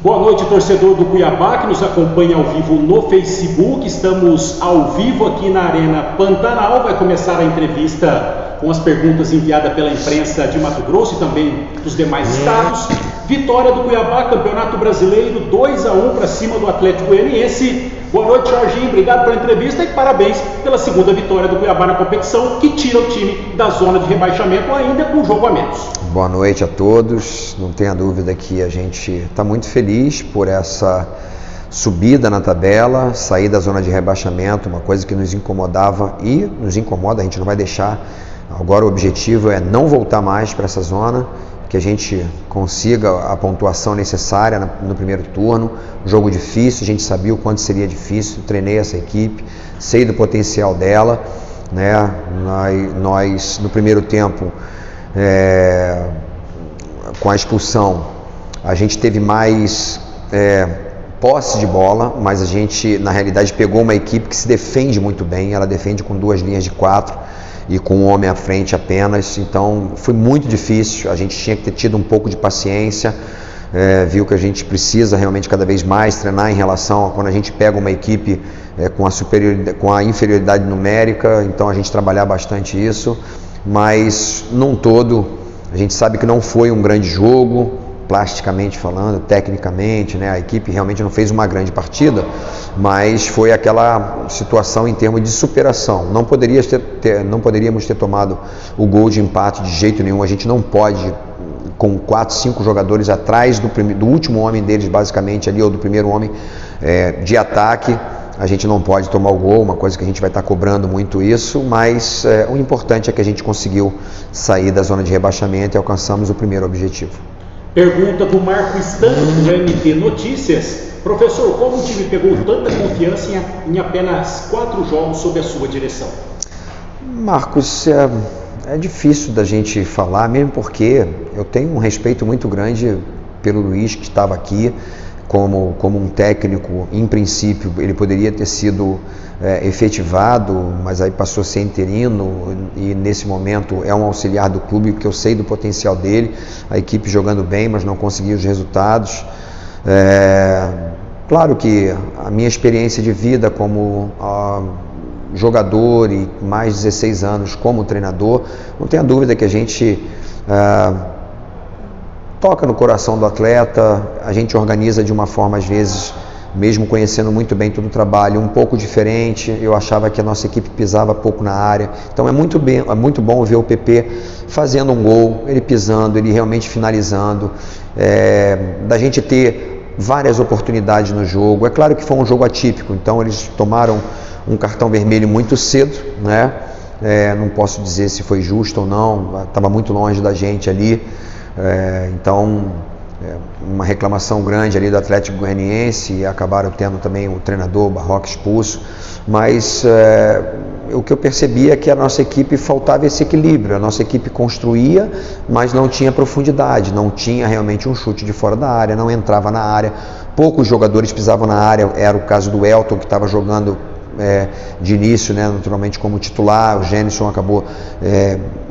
Boa noite, torcedor do Cuiabá, que nos acompanha ao vivo no Facebook. Estamos ao vivo aqui na Arena Pantanal. Vai começar a entrevista com as perguntas enviadas pela imprensa de Mato Grosso e também dos demais estados. Vitória do Cuiabá, Campeonato Brasileiro, 2-1 para cima do Atlético Goianiense. Boa noite, Jorginho. Obrigado pela entrevista e parabéns pela segunda vitória do Cuiabá na competição, que tira o time da zona de rebaixamento ainda com um jogo a menos. Boa noite a todos. Não tenha dúvida que a gente está muito feliz por essa subida na tabela, sair da zona de rebaixamento, uma coisa que nos incomodava e nos incomoda, a gente não vai deixar. Agora o objetivo é não voltar mais para essa zona, que a gente consiga a pontuação necessária no primeiro turno. Um jogo difícil, a gente sabia o quanto seria difícil, treinei essa equipe, sei do potencial dela, né? Nós no primeiro tempo, com a expulsão, a gente teve mais posse de bola, mas a gente na realidade pegou uma equipe que se defende muito bem, ela defende com duas linhas de 4 e com um homem à frente apenas, então foi muito difícil, a gente tinha que ter tido um pouco de paciência, viu que a gente precisa realmente cada vez mais treinar em relação a quando a gente pega uma equipe com a inferioridade numérica, então a gente trabalhar bastante isso, mas num todo a gente sabe que não foi um grande jogo, plasticamente falando, tecnicamente, né? A equipe realmente não fez uma grande partida, mas foi aquela situação em termos de superação. Não poderíamos ter tomado o gol de empate de jeito nenhum. A gente não pode, com 4, 5 jogadores atrás do último homem deles, basicamente ali, ou do primeiro homem de ataque, a gente não pode tomar o gol, uma coisa que a gente vai estar cobrando muito isso, mas o importante é que a gente conseguiu sair da zona de rebaixamento e alcançamos o primeiro objetivo. Pergunta do Marco Stanco, do MT Notícias. Professor, como o time pegou tanta confiança em apenas 4 jogos sob a sua direção? Marcos, é difícil da gente falar, mesmo porque eu tenho um respeito muito grande pelo Luiz, que estava aqui como um técnico. Em princípio ele poderia ter sido efetivado, mas aí passou a ser interino e nesse momento é um auxiliar do clube, porque eu sei do potencial dele, a equipe jogando bem, mas não conseguiu os resultados. Claro que a minha experiência de vida como jogador e mais 16 anos como treinador, não tenha dúvida que a gente toca no coração do atleta, a gente organiza de uma forma, às vezes, mesmo conhecendo muito bem todo o trabalho, um pouco diferente. Eu achava que a nossa equipe pisava pouco na área, então é muito bom ver o PP fazendo um gol, ele pisando, ele realmente finalizando, da gente ter várias oportunidades no jogo. É claro que foi um jogo atípico, então eles tomaram um cartão vermelho muito cedo, né? Não posso dizer se foi justo ou não, estava muito longe da gente ali. Então, uma reclamação grande ali do Atlético Goianiense, e acabaram tendo também o treinador, o Barroca, expulso, mas o que eu percebi é que a nossa equipe faltava esse equilíbrio. A nossa equipe construía, mas não tinha profundidade, não tinha realmente um chute de fora da área, não entrava na área, poucos jogadores pisavam na área. Era o caso do Elton, que estava jogando de início, né, naturalmente como titular. O Gênison acabou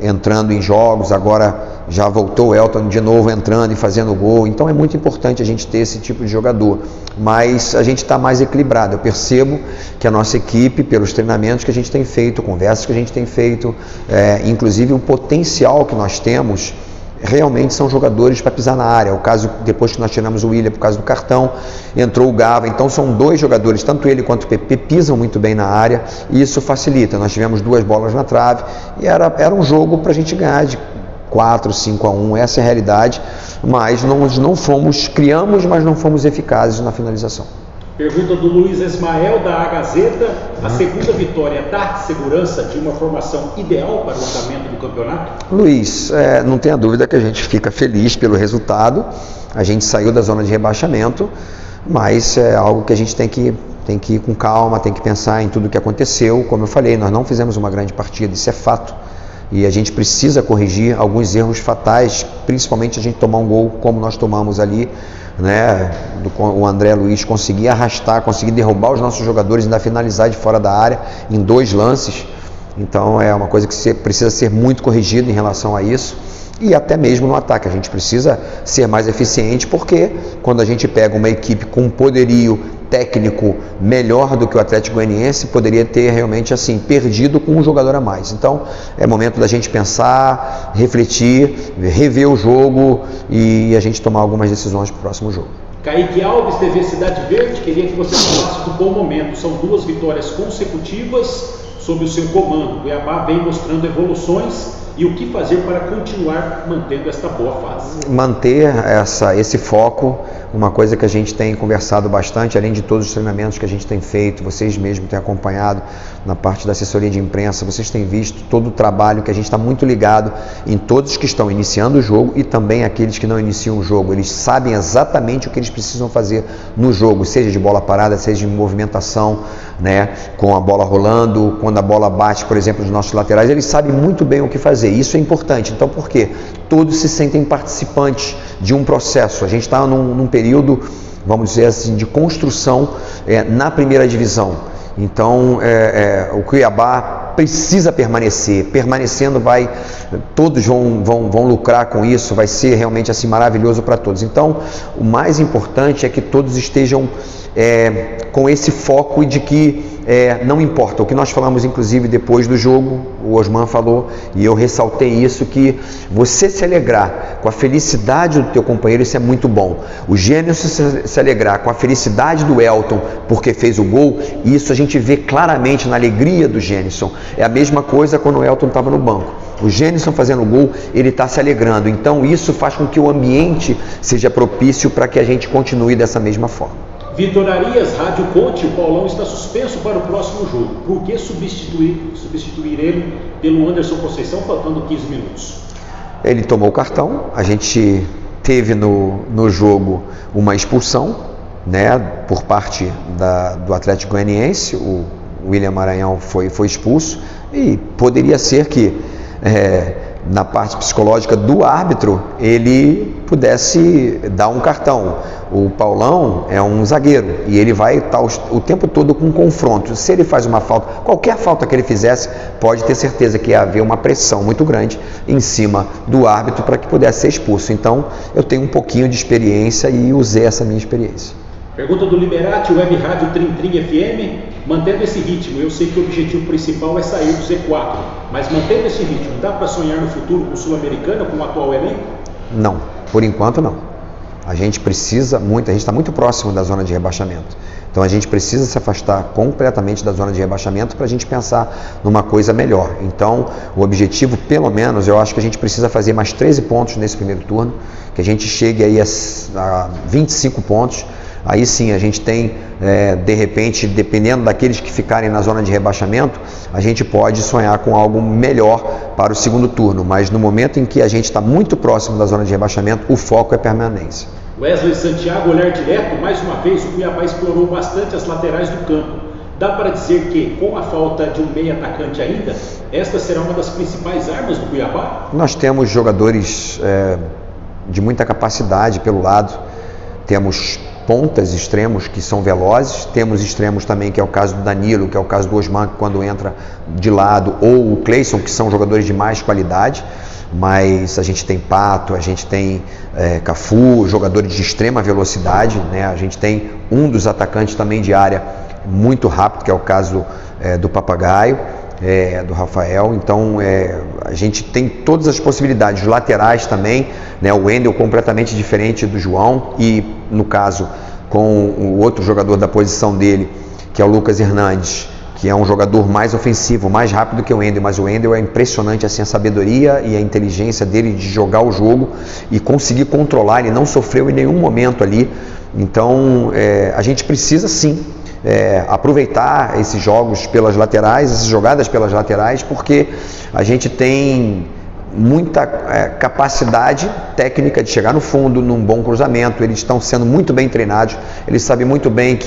entrando em jogos, agora já voltou o Elton de novo entrando e fazendo gol. Então é muito importante a gente ter esse tipo de jogador, mas a gente está mais equilibrado. Eu percebo que a nossa equipe, pelos treinamentos que a gente tem feito, conversas que a gente tem feito, inclusive o potencial que nós temos, realmente são jogadores para pisar na área. O caso, depois que nós tiramos o William por causa do cartão, entrou o Gava, então são 2 jogadores, tanto ele quanto o PP, pisam muito bem na área, e isso facilita. Nós tivemos 2 bolas na trave e era um jogo para a gente ganhar de 4, 5-1, essa é a realidade, mas criamos, mas não fomos eficazes na finalização. Pergunta do Luiz Ismael, da A Gazeta. A segunda vitória dá segurança de uma formação ideal para o andamento do campeonato? Luiz, não tenha dúvida que a gente fica feliz pelo resultado. A gente saiu da zona de rebaixamento, mas é algo que a gente tem que ir com calma, tem que pensar em tudo o que aconteceu. Como eu falei, nós não fizemos uma grande partida, isso é fato. E a gente precisa corrigir alguns erros fatais, principalmente a gente tomar um gol como nós tomamos ali, né? O André Luiz conseguir arrastar, conseguir derrubar os nossos jogadores e ainda finalizar de fora da área em 2 lances. Então é uma coisa que precisa ser muito corrigida em relação a isso. e até mesmo no ataque. A gente precisa ser mais eficiente, porque quando a gente pega uma equipe com um poderio técnico melhor do que o Atlético Goianiense, poderia ter realmente assim perdido com um jogador a mais. Então é momento da gente pensar, refletir, rever o jogo e a gente tomar algumas decisões para o próximo jogo. Kaique Alves, TV Cidade Verde, queria que você falasse do bom momento. São 2 vitórias consecutivas sob o seu comando. O Cuiabá vem mostrando evoluções e o que fazer para continuar mantendo esta boa fase? Manter esse foco, uma coisa que a gente tem conversado bastante, além de todos os treinamentos que a gente tem feito, vocês mesmos têm acompanhado na parte da assessoria de imprensa, vocês têm visto todo o trabalho que a gente está muito ligado em todos que estão iniciando o jogo e também aqueles que não iniciam o jogo. Eles sabem exatamente o que eles precisam fazer no jogo, seja de bola parada, seja de movimentação, né, com a bola rolando, quando a bola bate, por exemplo, dos nossos laterais, eles sabem muito bem o que fazer. Isso é importante. Então, por quê? Todos se sentem participantes de um processo. A gente está num período, vamos dizer assim, de construção na primeira divisão. Então, o Cuiabá precisa permanecer. Permanecendo, todos vão lucrar com isso, vai ser realmente assim maravilhoso para todos. Então, o mais importante é que todos estejam com esse foco de que não importa. O que nós falamos, inclusive, depois do jogo, o Osman falou, e eu ressaltei isso, que você se alegrar com a felicidade do teu companheiro, isso é muito bom. O Gênison se alegrar com a felicidade do Elton, porque fez o gol, isso a gente vê claramente na alegria do Gênison. É a mesma coisa quando o Elton estava no banco. O Gênison fazendo o gol, ele está se alegrando. Então isso faz com que o ambiente seja propício para que a gente continue dessa mesma forma. Vitor Arias, Rádio Conte, o Paulão está suspenso para o próximo jogo. Por que substituir ele pelo Anderson Conceição, faltando 15 minutos? Ele tomou o cartão, a gente teve no jogo uma expulsão, né, por parte do Atlético Goianiense. O William Maranhão foi expulso e poderia ser que na parte psicológica do árbitro ele pudesse dar um cartão. O Paulão é um zagueiro e ele vai estar o tempo todo com confronto. Se ele faz uma falta, qualquer falta que ele fizesse, pode ter certeza que ia haver uma pressão muito grande em cima do árbitro para que pudesse ser expulso. Então eu tenho um pouquinho de experiência e usei essa minha experiência. Pergunta do Liberati, Web Rádio Trim FM. Mantendo esse ritmo, eu sei que o objetivo principal é sair do Z4, mas mantendo esse ritmo, dá para sonhar no futuro com o Sul-Americana, com o atual elenco? Não, por enquanto não. A gente precisa muito, a gente está muito próximo da zona de rebaixamento. Então a gente precisa se afastar completamente da zona de rebaixamento para a gente pensar numa coisa melhor. Então o objetivo, pelo menos, eu acho que a gente precisa fazer mais 13 pontos nesse primeiro turno, que a gente chegue aí a 25 pontos. Aí sim a gente tem, de repente, dependendo daqueles que ficarem na zona de rebaixamento, a gente pode sonhar com algo melhor para o segundo turno. Mas no momento em que a gente está muito próximo da zona de rebaixamento, o foco é permanência. Wesley Santiago, olhar direto, mais uma vez o Cuiabá explorou bastante as laterais do campo. Dá para dizer que, com a falta de um meio atacante ainda, esta será uma das principais armas do Cuiabá? Nós temos jogadores de muita capacidade pelo lado, temos pontas, extremos que são velozes, temos extremos também, que é o caso do Danilo, que é o caso do Osman, quando entra de lado, ou o Cleison, que são jogadores de mais qualidade, mas a gente tem Pato, a gente tem Cafu, jogadores de extrema velocidade, né? A gente tem um dos atacantes também de área muito rápido, que é o caso do Papagaio, do Rafael. Então a gente tem todas as possibilidades, os laterais também, né? O Wendel completamente diferente do João e no caso com o outro jogador da posição dele, que é o Lucas Hernandes, que é um jogador mais ofensivo, mais rápido que o Wendel, mas o Wendel é impressionante assim, a sabedoria e a inteligência dele de jogar o jogo e conseguir controlar. Ele não sofreu em nenhum momento ali. Então a gente precisa sim aproveitar esses jogos pelas laterais, essas jogadas pelas laterais, porque a gente tem muita capacidade técnica de chegar no fundo, num bom cruzamento. Eles estão sendo muito bem treinados, eles sabem muito bem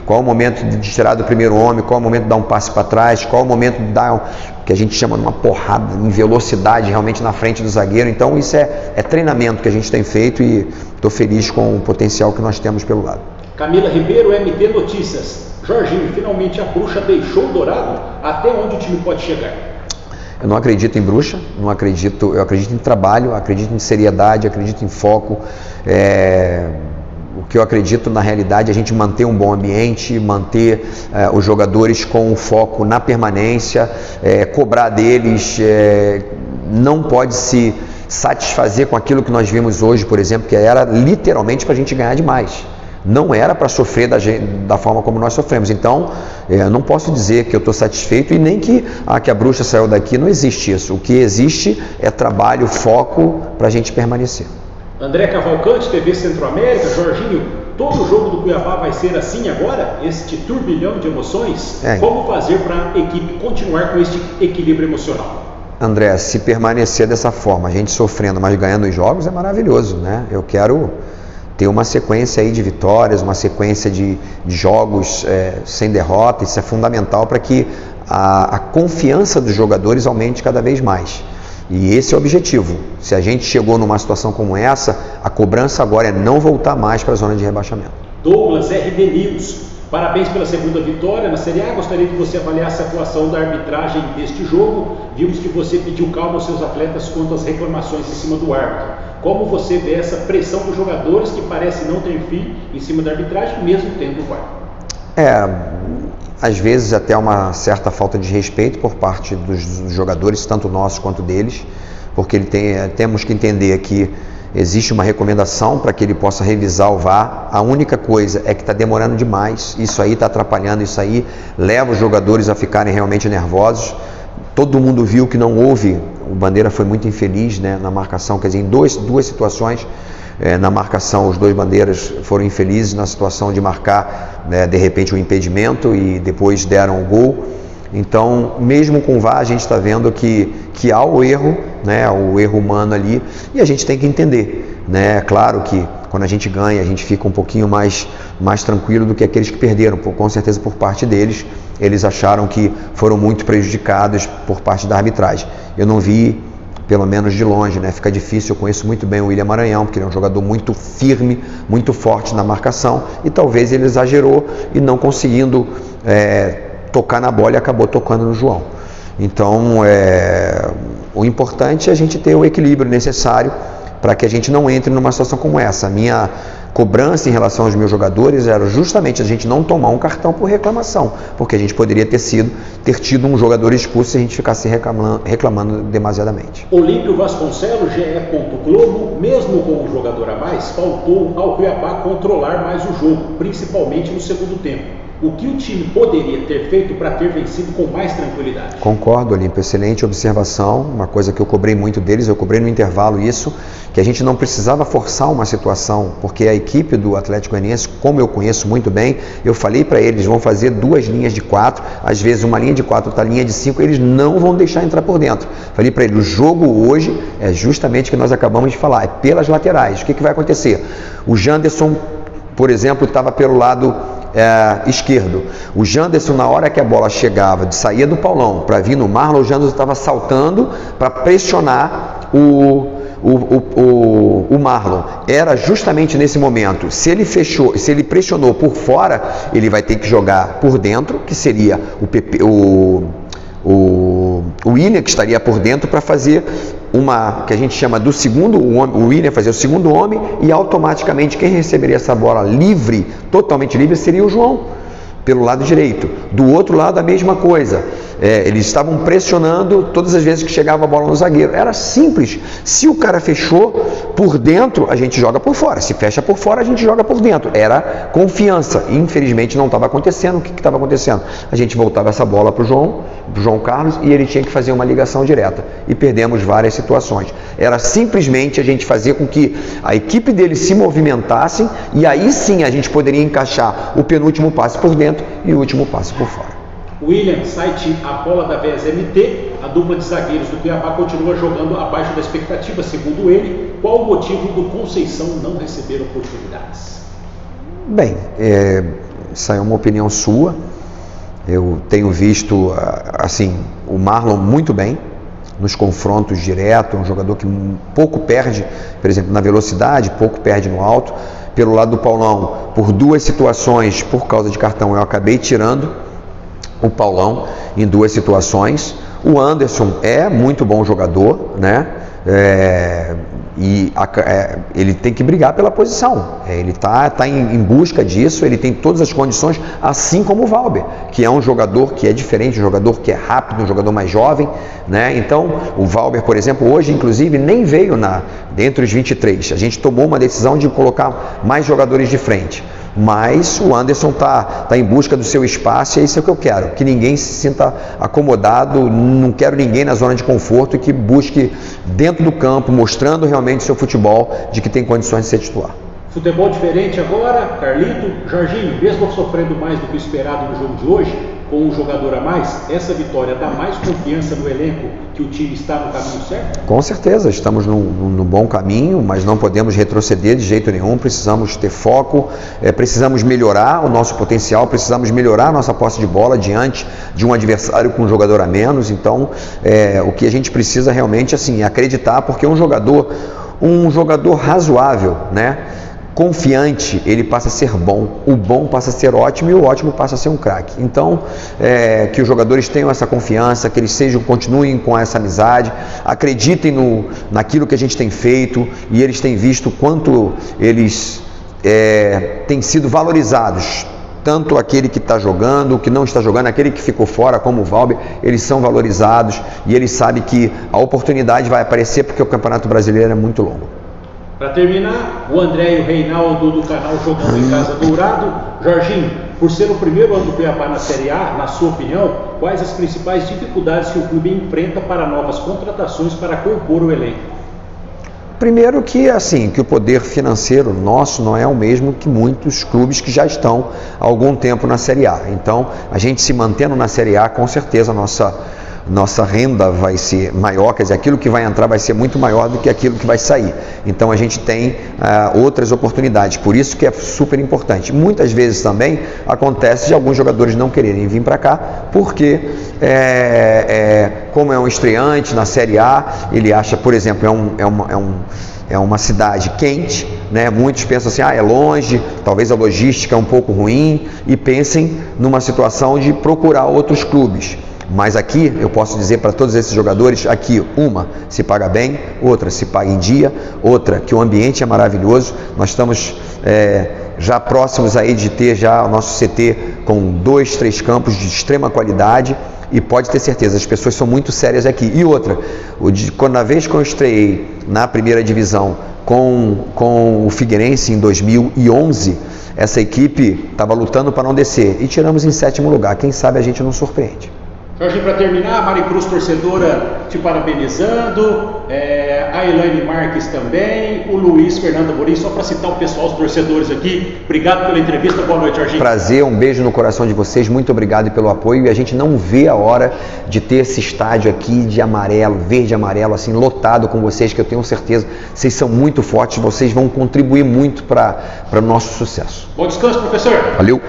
qual é o momento de tirar do primeiro homem, qual é o momento de dar um passe para trás, qual é o momento de dar o que a gente chama de uma porrada em velocidade realmente na frente do zagueiro. Então isso é treinamento que a gente tem feito e estou feliz com o potencial que nós temos pelo lado. Camila Ribeiro, MT Notícias. Jorginho, finalmente a bruxa deixou o Dourado? Até onde o time pode chegar? Eu não acredito em bruxa, eu acredito em trabalho, acredito em seriedade, acredito em foco. O que eu acredito na realidade é a gente manter um bom ambiente, manter os jogadores com o foco na permanência, cobrar deles, não pode se satisfazer com aquilo que nós vimos hoje, por exemplo, que era literalmente para a gente ganhar demais. Não era para sofrer da forma como nós sofremos. Então, eu não posso dizer que eu estou satisfeito e nem que a bruxa saiu daqui. Não existe isso. O que existe é trabalho, foco para a gente permanecer. André Cavalcante, TV Centro-América. Jorginho, todo jogo do Cuiabá vai ser assim agora? Este turbilhão de emoções? Como fazer para a equipe continuar com este equilíbrio emocional? André, se permanecer dessa forma, a gente sofrendo, mas ganhando os jogos, é maravilhoso, né? Eu quero ter uma sequência aí de vitórias, uma sequência de jogos sem derrota. Isso é fundamental para que a confiança dos jogadores aumente cada vez mais. E esse é o objetivo. Se a gente chegou numa situação como essa, a cobrança agora é não voltar mais para a zona de rebaixamento. Douglas, RD News. Parabéns pela segunda vitória na Série A. Gostaria que você avaliasse a atuação da arbitragem deste jogo. Vimos que você pediu calma aos seus atletas quanto às reclamações em cima do árbitro. Como você vê essa pressão dos jogadores que parece não ter fim em cima da arbitragem, mesmo tendo o VAR? Às vezes até uma certa falta de respeito por parte dos jogadores, tanto nossos quanto deles, porque temos que entender que existe uma recomendação para que ele possa revisar o VAR. A única coisa é que está demorando demais, isso aí está atrapalhando, isso aí leva os jogadores a ficarem realmente nervosos. Todo mundo viu que não houve, o Bandeira foi muito infeliz, né, na marcação, quer dizer, em duas situações, na marcação os dois Bandeiras foram infelizes na situação de marcar, de repente, um impedimento e depois deram o gol. Então, mesmo com o VAR, a gente está vendo que há o erro, né, o erro humano ali, e a gente tem que entender, né? É claro que quando a gente ganha, a gente fica um pouquinho mais tranquilo do que aqueles que perderam, com certeza por parte deles. Eles acharam que foram muito prejudicados por parte da arbitragem. Eu não vi, pelo menos de longe, né? Fica difícil. Eu conheço muito bem o William Maranhão, porque ele é um jogador muito firme, muito forte na marcação, e talvez ele exagerou e não conseguindo tocar na bola e acabou tocando no João. Então, o importante é a gente ter o equilíbrio necessário para que a gente não entre numa situação como essa. A minha cobrança em relação aos meus jogadores era justamente a gente não tomar um cartão por reclamação, porque a gente poderia ter tido um jogador expulso se a gente ficasse reclamando demasiadamente. Olímpio Vasconcelos, GE. Globo, mesmo com um jogador a mais, faltou ao Cuiabá controlar mais o jogo, principalmente no segundo tempo. O que o time poderia ter feito para ter vencido com mais tranquilidade? Concordo, Olímpio, excelente observação. Uma coisa que eu cobrei muito deles, eu cobrei no intervalo isso, que a gente não precisava forçar uma situação, porque a equipe do Atlético Goianiense, como eu conheço muito bem, eu falei para eles, vão fazer 2 linhas de 4, às vezes uma linha de 4, outra linha de 5, eles não vão deixar entrar por dentro. Falei para eles, o jogo hoje é justamente o que nós acabamos de falar, é pelas laterais. O que vai acontecer? O Janderson, por exemplo, estava pelo lado esquerdo. O Janderson, na hora que a bola chegava, saía do Paulão para vir no Marlon, o Janderson estava saltando para pressionar o Marlon. Era justamente nesse momento. Se ele pressionou por fora, ele vai ter que jogar por dentro, que seria o William, que estaria por dentro para fazer que a gente chama do segundo homem. O William fazer o segundo homem e automaticamente quem receberia essa bola livre, totalmente livre, seria o João, pelo lado direito. Do outro lado a mesma coisa. Eles estavam pressionando todas as vezes que chegava a bola no zagueiro. Era simples. Se o cara fechou por dentro, a gente joga por fora. Se fecha por fora, a gente joga por dentro. Era confiança. Infelizmente não estava acontecendo. O que estava acontecendo? A gente voltava essa bola para o João Carlos, e ele tinha que fazer uma ligação direta. E perdemos várias situações. Era simplesmente a gente fazer com que a equipe dele se movimentasse, e aí sim a gente poderia encaixar o penúltimo passe por dentro e o último passe por fora. William, site A Bola da VSMT, a dupla de zagueiros do Cuiabá continua jogando abaixo da expectativa, segundo ele. Qual o motivo do Conceição não receber oportunidades? Bem, essa é uma opinião sua. Eu tenho visto, assim, o Marlon muito bem nos confrontos diretos, um jogador que pouco perde, por exemplo, na velocidade, pouco perde no alto. Pelo lado do Paulão, por 2 situações, por causa de cartão, eu acabei tirando o Paulão em 2 situações. O Anderson é muito bom jogador, né? Ele tem que brigar pela posição. Ele está em busca disso, ele tem todas as condições, assim como o Valber, que é um jogador que é diferente, um jogador que é rápido, um jogador mais jovem, né? Então, o Valber, por exemplo, hoje, inclusive, nem veio dentre os 23. A gente tomou uma decisão de colocar mais jogadores de frente. Mas o Anderson está em busca do seu espaço e é isso que eu quero, que ninguém se sinta acomodado, não quero ninguém na zona de conforto e que busque dentro do campo, mostrando realmente o seu futebol, de que tem condições de ser titular. Futebol diferente agora, Carlito, Jorginho, mesmo sofrendo mais do que o esperado no jogo de hoje, com um jogador a mais, essa vitória dá mais confiança no elenco que o time está no caminho certo? Com certeza, estamos no bom caminho, mas não podemos retroceder de jeito nenhum, precisamos ter foco, precisamos melhorar o nosso potencial, precisamos melhorar a nossa posse de bola diante de um adversário com um jogador a menos. Então, o que a gente precisa realmente é acreditar, porque um jogador razoável, né? Confiante, ele passa a ser bom, o bom passa a ser ótimo e o ótimo passa a ser um craque. Então, que os jogadores tenham essa confiança, que eles continuem com essa amizade, acreditem naquilo que a gente tem feito, e eles têm visto quanto eles têm sido valorizados. Tanto aquele que está jogando, o que não está jogando, aquele que ficou fora, como o Valber, eles são valorizados e eles sabem que a oportunidade vai aparecer, porque o Campeonato Brasileiro é muito longo. Para terminar, o André e o Reinaldo do canal Jogando em Casa Dourado. Jorginho, por ser o primeiro ano do Cuiabá na Série A, na sua opinião, quais as principais dificuldades que o clube enfrenta para novas contratações para compor o elenco? Primeiro que o poder financeiro nosso não é o mesmo que muitos clubes que já estão há algum tempo na Série A. Então, a gente se mantendo na Série A, com certeza a nossa renda vai ser maior, quer dizer, aquilo que vai entrar vai ser muito maior do que aquilo que vai sair. Então a gente tem outras oportunidades, por isso que é super importante. Muitas vezes também acontece de alguns jogadores não quererem vir para cá, porque como é um estreante na Série A, ele acha, por exemplo, é uma cidade quente, né? Muitos pensam assim, é longe, talvez a logística é um pouco ruim, e pensem numa situação de procurar outros clubes. Mas aqui, eu posso dizer para todos esses jogadores, aqui, uma, se paga bem, outra, se paga em dia, outra, que o ambiente é maravilhoso. Nós estamos já próximos aí de ter já o nosso CT com 2, 3 campos de extrema qualidade, e pode ter certeza, as pessoas são muito sérias aqui. E outra, na vez que eu estreiei na primeira divisão com o Figueirense em 2011, essa equipe estava lutando para não descer, e tiramos em 7º lugar. Quem sabe a gente não surpreende. Jorginho, para terminar, a Maricruz torcedora te parabenizando, a Elaine Marques também, o Luiz Fernando Amorim, só para citar o pessoal, os torcedores aqui. Obrigado pela entrevista, boa noite, Jorginho. Prazer, um beijo no coração de vocês, muito obrigado pelo apoio, e a gente não vê a hora de ter esse estádio aqui de amarelo, verde e amarelo, assim, lotado com vocês, que eu tenho certeza, vocês são muito fortes, vocês vão contribuir muito para o nosso sucesso. Bom descanso, professor. Valeu.